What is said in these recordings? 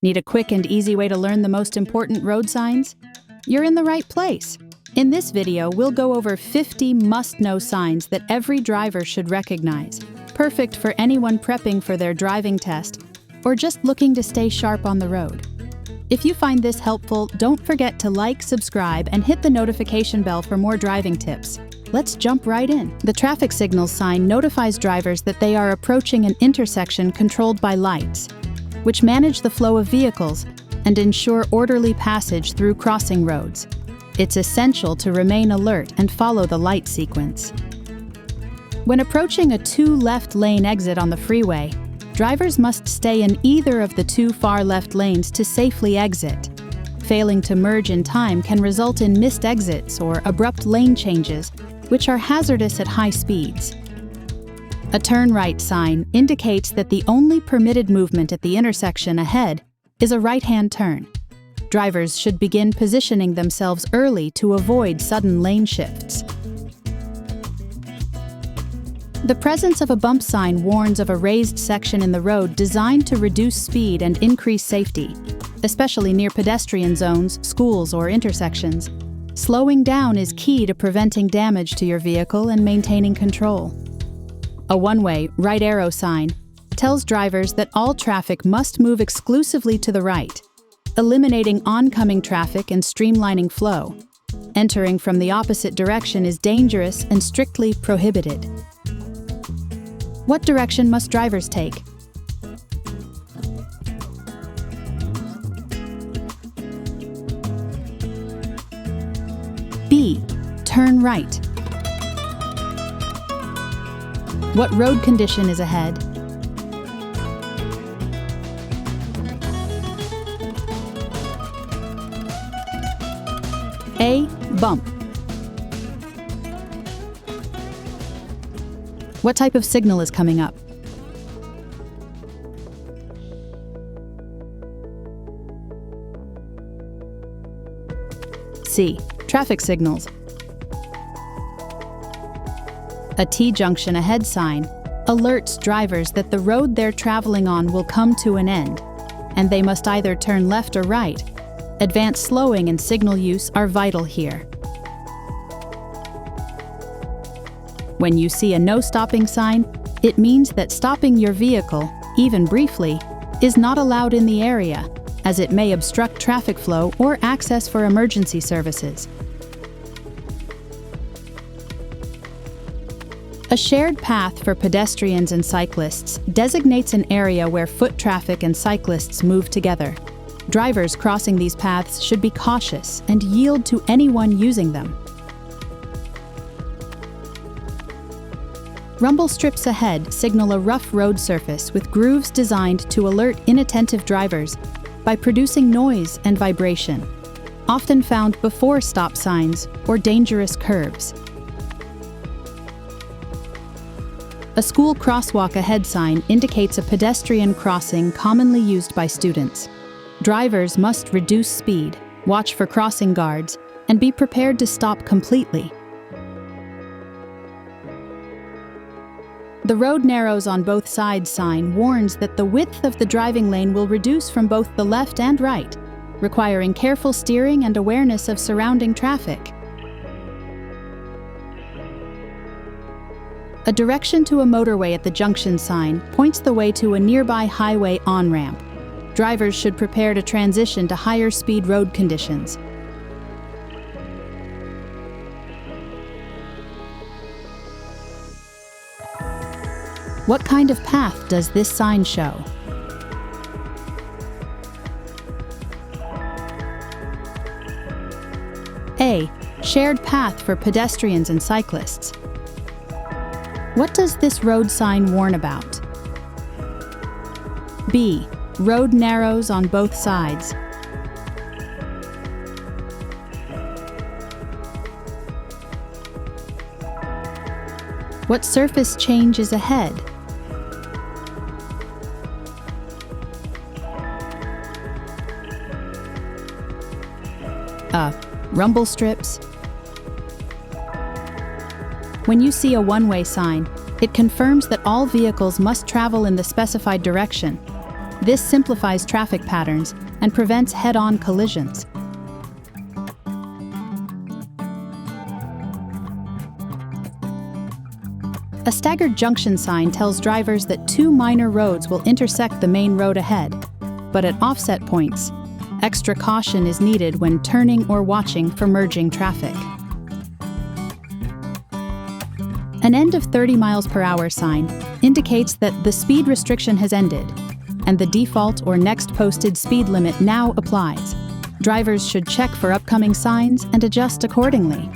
Need a quick and easy way to learn the most important road signs? You're in the right place. In this video, we'll go over 50 must-know signs that every driver should recognize, perfect for anyone prepping for their driving test or just looking to stay sharp on the road. If you find this helpful, don't forget to like, subscribe, and hit the notification bell for more driving tips. Let's jump right in. The traffic signals sign notifies drivers that they are approaching an intersection controlled by lights, which manage the flow of vehicles and ensure orderly passage through crossing roads. It's essential to remain alert and follow the light sequence. When approaching a two-left lane exit on the freeway, drivers must stay in either of the two far left lanes to safely exit. Failing to merge in time can result in missed exits or abrupt lane changes, which are hazardous at high speeds. A turn right sign indicates that the only permitted movement at the intersection ahead is a right-hand turn. Drivers should begin positioning themselves early to avoid sudden lane shifts. The presence of a bump sign warns of a raised section in the road designed to reduce speed and increase safety, especially near pedestrian zones, schools, or intersections. Slowing down is key to preventing damage to your vehicle and maintaining control. A one-way, right arrow sign tells drivers that all traffic must move exclusively to the right, eliminating oncoming traffic and streamlining flow. Entering from the opposite direction is dangerous and strictly prohibited. What direction must drivers take? B. Turn right. What road condition is ahead? A. Bump. What type of signal is coming up? C. Traffic signals. A T-junction ahead sign alerts drivers that the road they're traveling on will come to an end, and they must either turn left or right. Advanced slowing and signal use are vital here. When you see a no stopping sign, it means that stopping your vehicle, even briefly, is not allowed in the area, as it may obstruct traffic flow or access for emergency services. A shared path for pedestrians and cyclists designates an area where foot traffic and cyclists move together. Drivers crossing these paths should be cautious and yield to anyone using them. Rumble strips ahead signal a rough road surface with grooves designed to alert inattentive drivers by producing noise and vibration, often found before stop signs or dangerous curves. A school crosswalk ahead sign indicates a pedestrian crossing commonly used by students. Drivers must reduce speed, watch for crossing guards, and be prepared to stop completely. The road narrows on both sides sign warns that the width of the driving lane will reduce from both the left and right, requiring careful steering and awareness of surrounding traffic. A direction to a motorway at the junction sign points the way to a nearby highway on-ramp. Drivers should prepare to transition to higher speed road conditions. What kind of path does this sign show? A. Shared path for pedestrians and cyclists. What does this road sign warn about? B. Road narrows on both sides. What surface change is ahead? Rumble strips. When you see a one-way sign, it confirms that all vehicles must travel in the specified direction. This simplifies traffic patterns and prevents head-on collisions. A staggered junction sign tells drivers that two minor roads will intersect the main road ahead, but at offset points, extra caution is needed when turning or watching for merging traffic. An end of 30 miles per hour sign indicates that the speed restriction has ended, and the default or next posted speed limit now applies. Drivers should check for upcoming signs and adjust accordingly.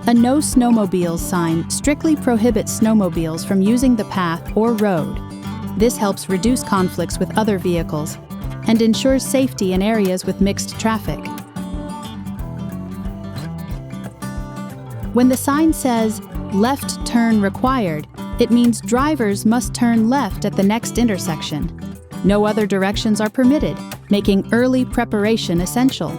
A no snowmobiles sign strictly prohibits snowmobiles from using the path or road. This helps reduce conflicts with other vehicles and ensures safety in areas with mixed traffic. When the sign says, "Left turn required," it means drivers must turn left at the next intersection. No other directions are permitted, making early preparation essential.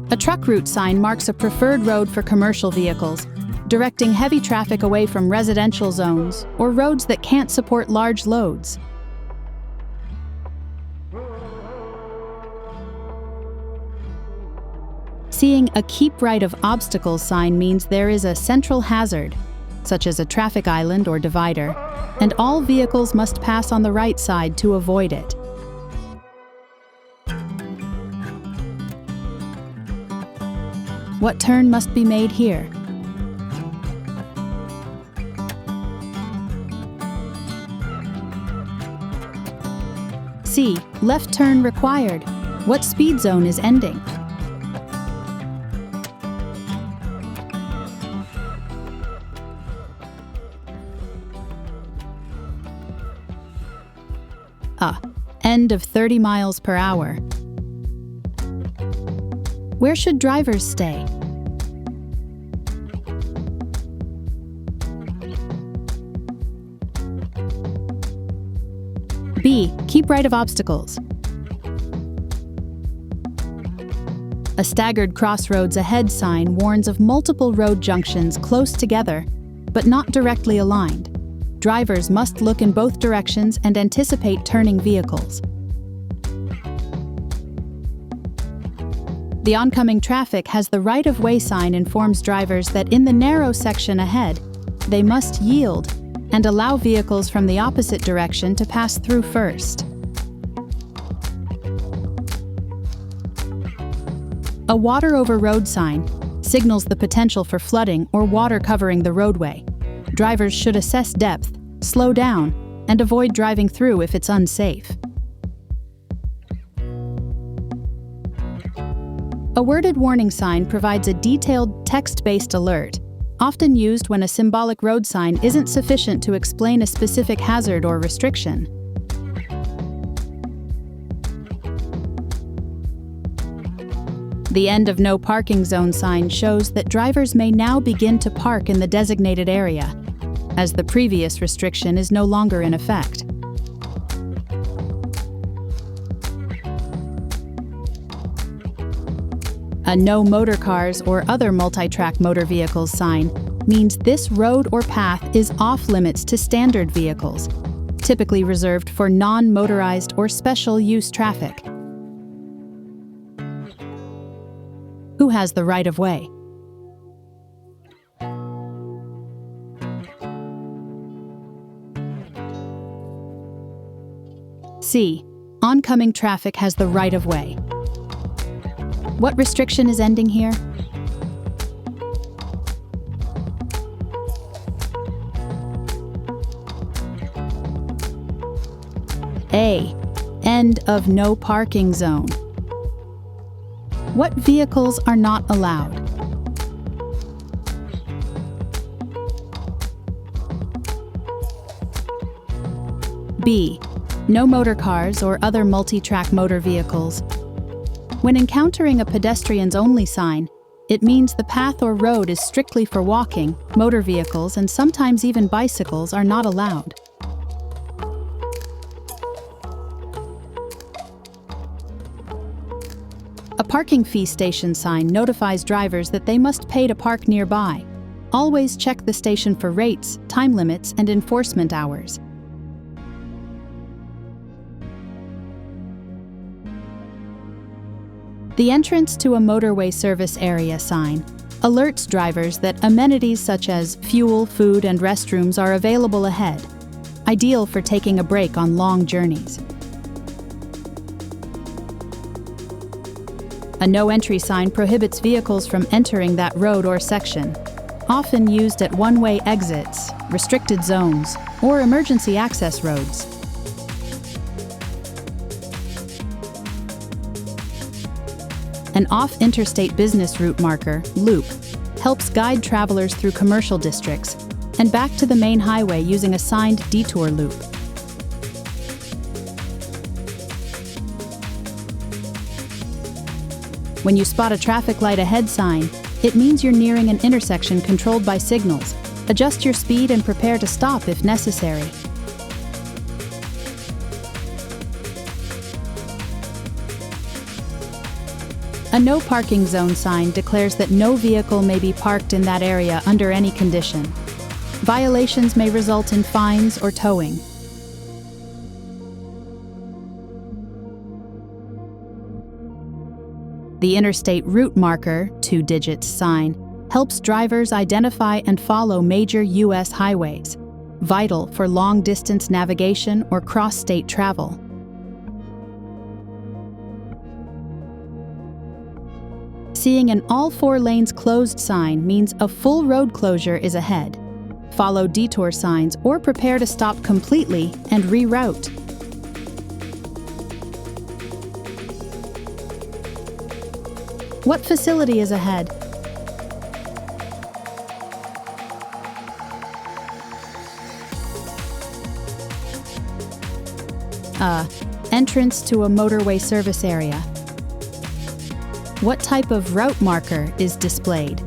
A truck route sign marks a preferred road for commercial vehicles, directing heavy traffic away from residential zones or roads that can't support large loads. Seeing a "Keep right of obstacles" sign means there is a central hazard, such as a traffic island or divider, and all vehicles must pass on the right side to avoid it. What turn must be made here? C. Left turn required. What speed zone is ending? End of 30 miles per hour. Where should drivers stay? B. Keep right of obstacles. A staggered crossroads ahead sign warns of multiple road junctions close together, but not directly aligned. Drivers must look in both directions and anticipate turning vehicles. The oncoming traffic has the right-of-way sign informs drivers that in the narrow section ahead, they must yield and allow vehicles from the opposite direction to pass through first. A water over road sign signals the potential for flooding or water covering the roadway. Drivers should assess depth, slow down, and avoid driving through if it's unsafe. A worded warning sign provides a detailed text-based alert, often used when a symbolic road sign isn't sufficient to explain a specific hazard or restriction. The end of no parking zone sign shows that drivers may now begin to park in the designated area, as the previous restriction is no longer in effect. A no motor cars or other multi-track motor vehicles sign means this road or path is off-limits to standard vehicles, typically reserved for non-motorized or special use traffic. Who has the right-of-way? C. Oncoming traffic has the right-of-way. What restriction is ending here? A. End of no parking zone. What vehicles are not allowed? B. No motor cars or other multi-track motor vehicles. When encountering a pedestrians-only sign, it means the path or road is strictly for walking, motor vehicles, and sometimes even bicycles are not allowed. A parking fee station sign notifies drivers that they must pay to park nearby. Always check the station for rates, time limits, and enforcement hours. The entrance to a motorway service area sign alerts drivers that amenities such as fuel, food, and restrooms are available ahead, ideal for taking a break on long journeys. A no-entry sign prohibits vehicles from entering that road or section, often used at one-way exits, restricted zones, or emergency access roads. An off-interstate business route marker, loop, helps guide travelers through commercial districts and back to the main highway using a signed detour loop. When you spot a traffic light ahead sign, it means you're nearing an intersection controlled by signals. Adjust your speed and prepare to stop if necessary. A no parking zone sign declares that no vehicle may be parked in that area under any condition. Violations may result in fines or towing. The interstate route marker, 2-digit sign, helps drivers identify and follow major U.S. highways, vital for long-distance navigation or cross-state travel. Seeing an all 4 lanes closed sign means a full road closure is ahead. Follow detour signs or prepare to stop completely and reroute. What facility is ahead? Entrance to a motorway service area. What type of route marker is displayed?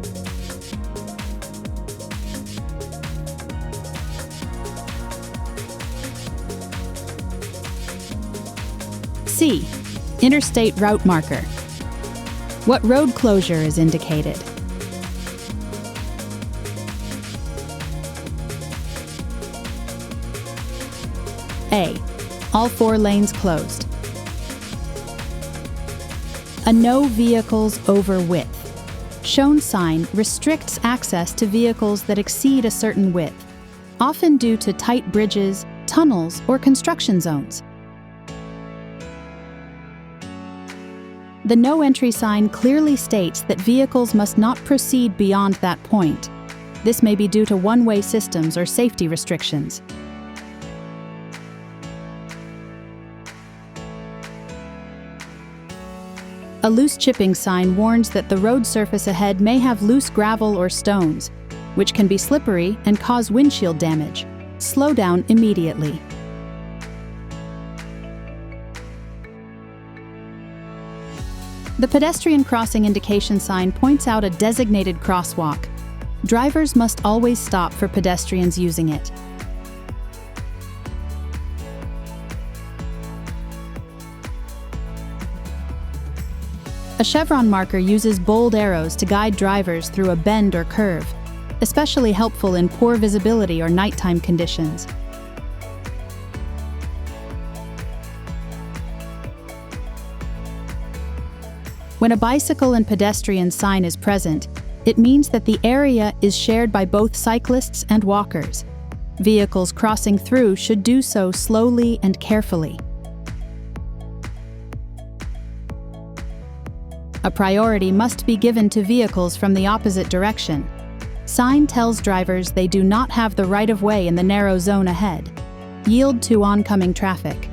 C. Interstate route marker. What road closure is indicated? A. All 4 lanes closed. A no vehicles over width. Shown sign restricts access to vehicles that exceed a certain width, often due to tight bridges, tunnels, or construction zones. The no entry sign clearly states that vehicles must not proceed beyond that point. This may be due to one-way systems or safety restrictions. A loose chipping sign warns that the road surface ahead may have loose gravel or stones, which can be slippery and cause windshield damage. Slow down immediately. The pedestrian crossing indication sign points out a designated crosswalk. Drivers must always stop for pedestrians using it. A chevron marker uses bold arrows to guide drivers through a bend or curve, especially helpful in poor visibility or nighttime conditions. When a bicycle and pedestrian sign is present, it means that the area is shared by both cyclists and walkers. Vehicles crossing through should do so slowly and carefully. A priority must be given to vehicles from the opposite direction. Sign tells drivers they do not have the right-of-way in the narrow zone ahead. Yield to oncoming traffic.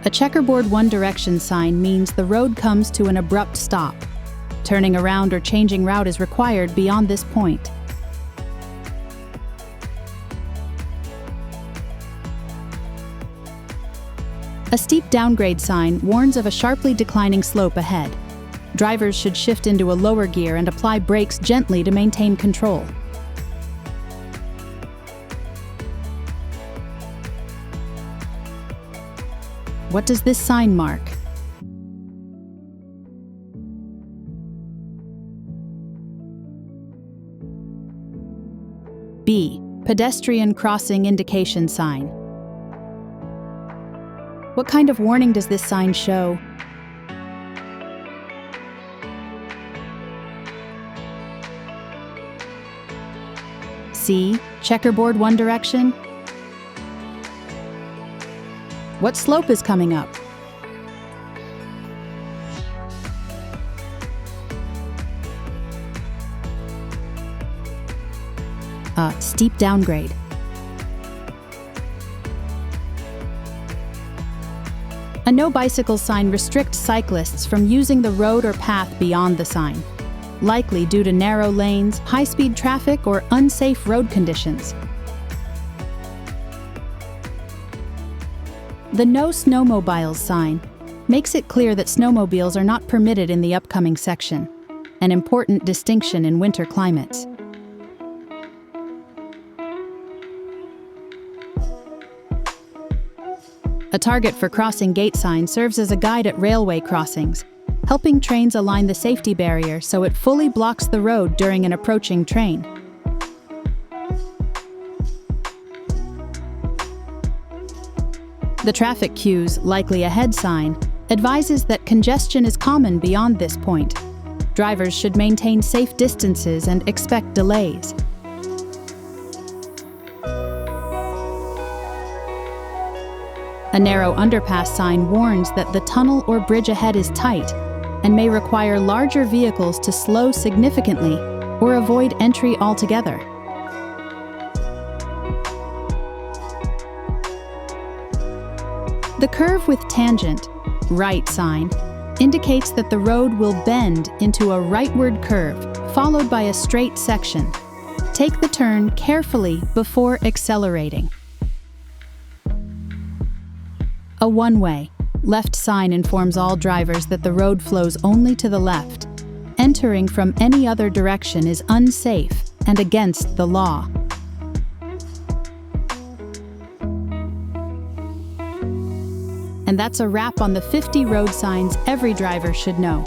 A checkerboard one-direction sign means the road comes to an abrupt stop. Turning around or changing route is required beyond this point. A steep downgrade sign warns of a sharply declining slope ahead. Drivers should shift into a lower gear and apply brakes gently to maintain control. What does this sign mark? B. Pedestrian crossing indication sign. What kind of warning does this sign show? C. Checkerboard one direction. What slope is coming up? Steep downgrade. A no bicycle sign restricts cyclists from using the road or path beyond the sign, likely due to narrow lanes, high-speed traffic, or unsafe road conditions. The No Snowmobiles sign makes it clear that snowmobiles are not permitted in the upcoming section, an important distinction in winter climates. A target for crossing gate sign serves as a guide at railway crossings, helping trains align the safety barrier so it fully blocks the road during an approaching train. The traffic cue's "Likely Ahead" sign advises that congestion is common beyond this point. Drivers should maintain safe distances and expect delays. A narrow underpass sign warns that the tunnel or bridge ahead is tight and may require larger vehicles to slow significantly or avoid entry altogether. The curve with tangent, right sign, indicates that the road will bend into a rightward curve, followed by a straight section. Take the turn carefully before accelerating. A one-way, left sign informs all drivers that the road flows only to the left. Entering from any other direction is unsafe and against the law. And that's a wrap on the 50 road signs every driver should know.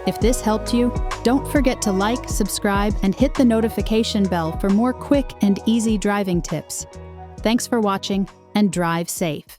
If this helped you, don't forget to like, subscribe, and hit the notification bell for more quick and easy driving tips. Thanks for watching, and drive safe.